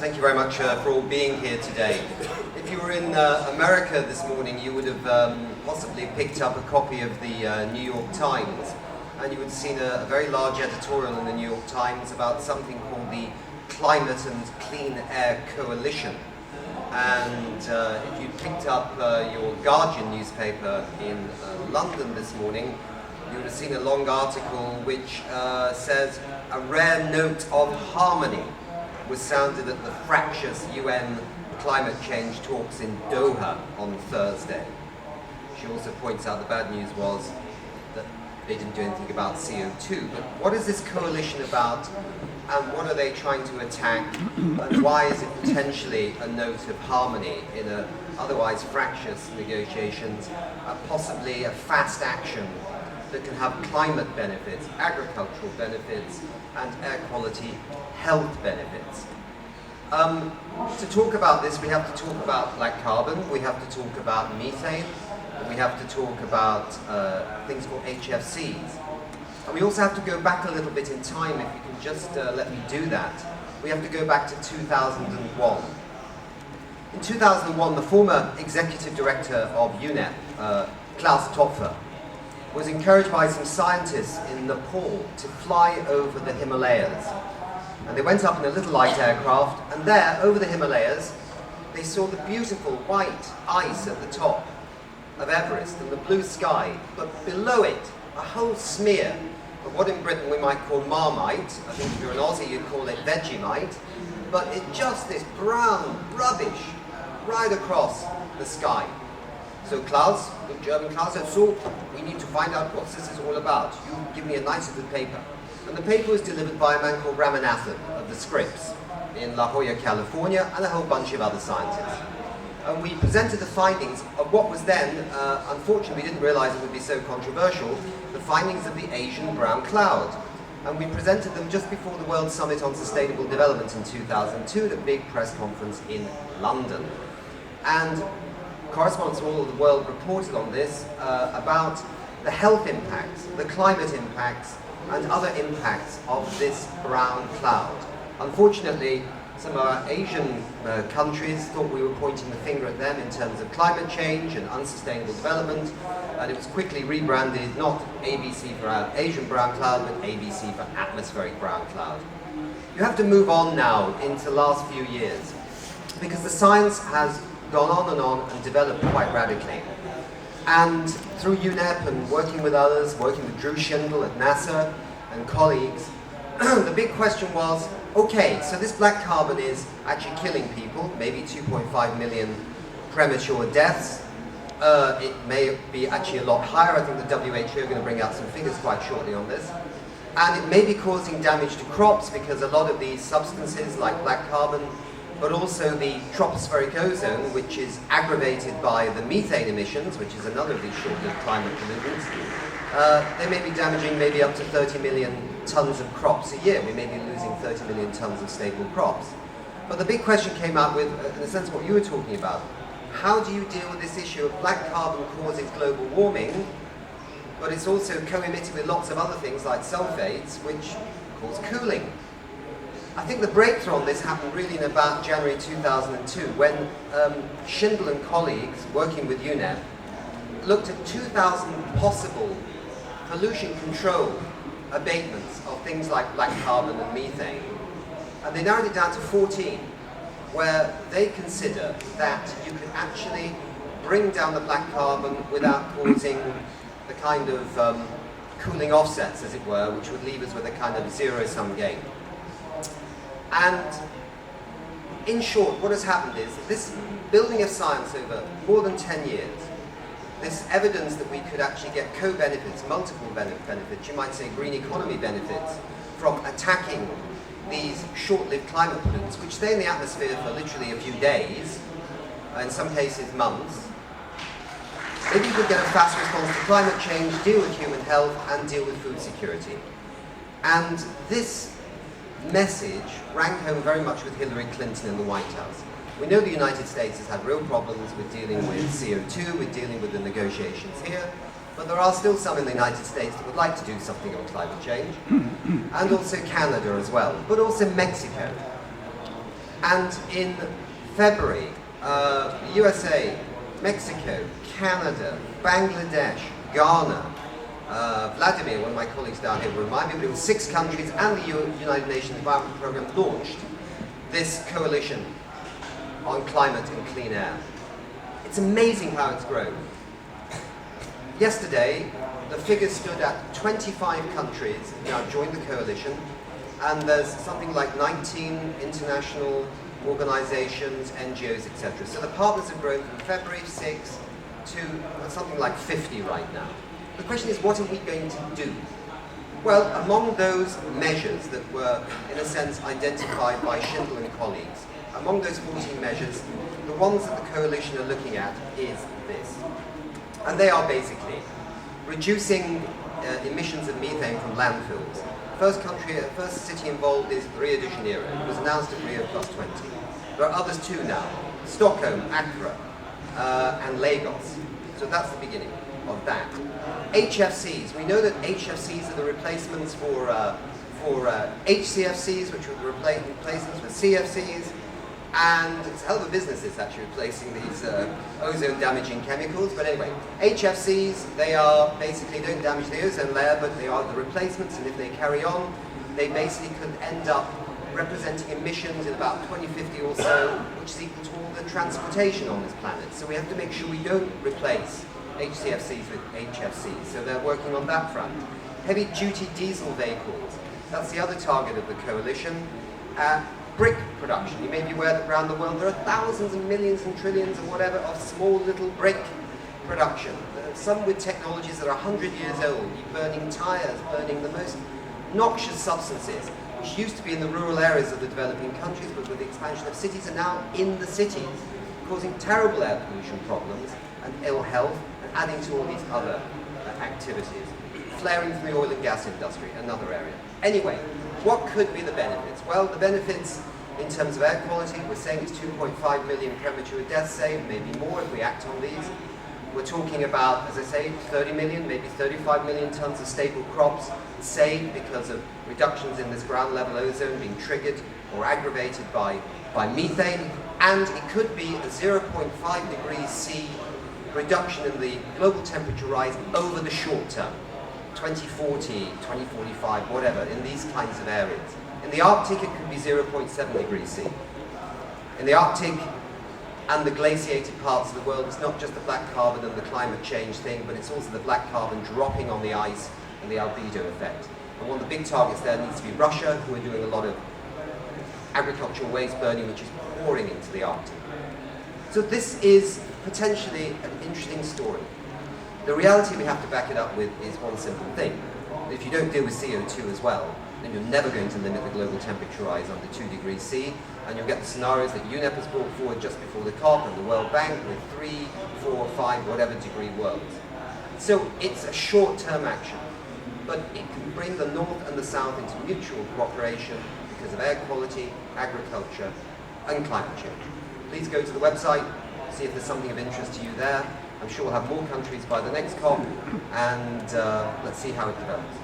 Thank you very much for all being here today. If you were in America this morning, you would have possibly picked up a copy of the New York Times, and you would have seen a very large editorial in the New York Times about something called the Climate and Clean Air Coalition. And if you picked up your Guardian newspaper in London this morning, you would have seen a long article which says a rare note of harmony was sounded at the fractious UN climate change talks in Doha on Thursday. She also points out the bad news was that they didn't do anything about CO2. But what is this coalition about, and what are they trying to attack, and why is it potentially a note of harmony in a otherwise fractious negotiations, possibly a fast action that can have climate benefits, agricultural benefits, and air quality health benefits. To talk about this, we have to talk about black carbon, we have to talk about methane, and we have to talk about things called HFCs. And we also have to go back a little bit in time, if you can just let me do that. We have to go back to 2001. In 2001, the former executive director of UNEP, Klaus Topfer, was encouraged by some scientists in Nepal to fly over the Himalayas. And they went up in a little light aircraft, and there, over the Himalayas, they saw the beautiful white ice at the top of Everest and the blue sky, but below it, a whole smear of what in Britain we might call Marmite. I think if you're an Aussie, you'd call it Vegemite, but it just this brown rubbish right across the sky. So Klaus, the German Klaus, said, so we need to find out what this is all about. You give me a nice little paper. And the paper was delivered by a man called Ramanathan of the Scripps in La Jolla, California, and a whole bunch of other scientists. And we presented the findings of what was then, unfortunately we didn't realize it would be so controversial, the findings of the Asian brown cloud. And we presented them just before the World Summit on Sustainable Development in 2002 at a big press conference in London. And correspondents all over the world reported on this about the health impacts, the climate impacts, and other impacts of this brown cloud. Unfortunately, some of our Asian countries thought we were pointing the finger at them in terms of climate change and unsustainable development, and it was quickly rebranded not ABC for our Asian brown cloud, but ABC for atmospheric brown cloud. You have to move on now into the last few years, because the science has gone on and developed quite radically. And through UNEP and working with others, working with Drew Schindel at NASA and colleagues, the big question was, okay, so this black carbon is actually killing people, maybe 2.5 million premature deaths. It may be actually a lot higher. I think the WHO are going to bring out some figures quite shortly on this. And it may be causing damage to crops because a lot of these substances like black carbon, but also the tropospheric ozone, which is aggravated by the methane emissions, which is another of these short-lived climate pollutants, they may be damaging maybe up to 30 million tons of crops a year. We may be losing 30 million tons of stable crops. But the big question came out with, in a sense, what you were talking about. How do you deal with this issue of black carbon causes global warming, but it's also co-emitted with lots of other things like sulfates, which cause cooling? I think the breakthrough on this happened really in about January 2002 when Schindel and colleagues working with UNEP looked at 2,000 possible pollution control abatements of things like black carbon and methane. And they narrowed it down to 14, where they consider that you can actually bring down the black carbon without causing the kind of cooling offsets, as it were, which would leave us with a kind of zero-sum game. And in short, what has happened is this building of science over more than 10 years, this evidence that we could actually get co-benefits, multiple benefits, you might say green economy benefits, from attacking these short-lived climate pollutants, which stay in the atmosphere for literally a few days, in some cases months. Maybe you could get a fast response to climate change, deal with human health, and deal with food security. And this message rang home very much with Hillary Clinton in the White House. We know the United States has had real problems with dealing with CO2, with dealing with the negotiations here, but there are still some in the United States that would like to do something on climate change, and also Canada as well, but also Mexico. And in February, USA, Mexico, Canada, Bangladesh, Ghana, Vladimir, one of my colleagues down here will remind me, but it was 6 countries and the United Nations Environment Programme launched this coalition on climate and clean air. It's amazing how it's grown. Yesterday, the figure stood at 25 countries now joined the coalition, and there's something like 19 international organizations, NGOs, etc. So the partners have grown from February 6 to something like 50 right now. The question is, what are we going to do? Well, among those measures that were, in a sense, identified by Schindler and colleagues, among those 14 measures, the ones that the coalition are looking at is this. And they are basically reducing emissions of methane from landfills. First city involved is Rio de Janeiro. It was announced at Rio +20. There are others too now. Stockholm, Accra, and Lagos. So that's the beginning of that. HFCs. We know that HFCs are the replacements for HCFCs, which were replacements for CFCs. And it's a hell of a business, it's actually replacing these ozone-damaging chemicals. But anyway, HFCs, they are basically don't damage the ozone layer, but they are the replacements, and if they carry on, they basically could end up representing emissions in about 2050 or so, which is equal to all the transportation on this planet. So we have to make sure we don't replace HCFCs with HFCs. So they're working on that front. Heavy-duty diesel vehicles, that's the other target of the coalition. Brick production. You may be aware that around the world there are thousands and millions and trillions and whatever of small little brick production. Some with technologies that are 100 years old, burning tires, burning the most noxious substances, which used to be in the rural areas of the developing countries, but with the expansion of cities are now in the cities, causing terrible air pollution problems and ill health, and adding to all these other activities. Flaring from the oil and gas industry, another area. Anyway, what could be the benefits? Well, the benefits in terms of air quality, we're saying it's 2.5 million premature deaths saved, maybe more if we act on these. We're talking about, as I say, 30 million, maybe 35 million tons of staple crops saved because of reductions in this ground level ozone being triggered or aggravated by methane. And it could be a 0.5 degrees C reduction in the global temperature rise over the short term. 2040, 2045, whatever, in these kinds of areas. In the Arctic, it could be 0.7 degrees C. In the Arctic and the glaciated parts of the world, it's not just the black carbon and the climate change thing, but it's also the black carbon dropping on the ice and the albedo effect. And one of the big targets there needs to be Russia, who are doing a lot of agricultural waste burning, which is pouring into the Arctic. So this is potentially an interesting story. The reality we have to back it up with is one simple thing. If you don't deal with CO2 as well, then you're never going to limit the global temperature rise under 2 degrees C, and you'll get the scenarios that UNEP has brought forward just before the COP and the World Bank with 3, 4, 5, whatever degree worlds. So it's a short-term action, but it can bring the North and the South into mutual cooperation because of air quality, agriculture, and climate change. Please go to the website, see if there's something of interest to you there. I'm sure we'll have more countries by the next COP, and let's see how it develops.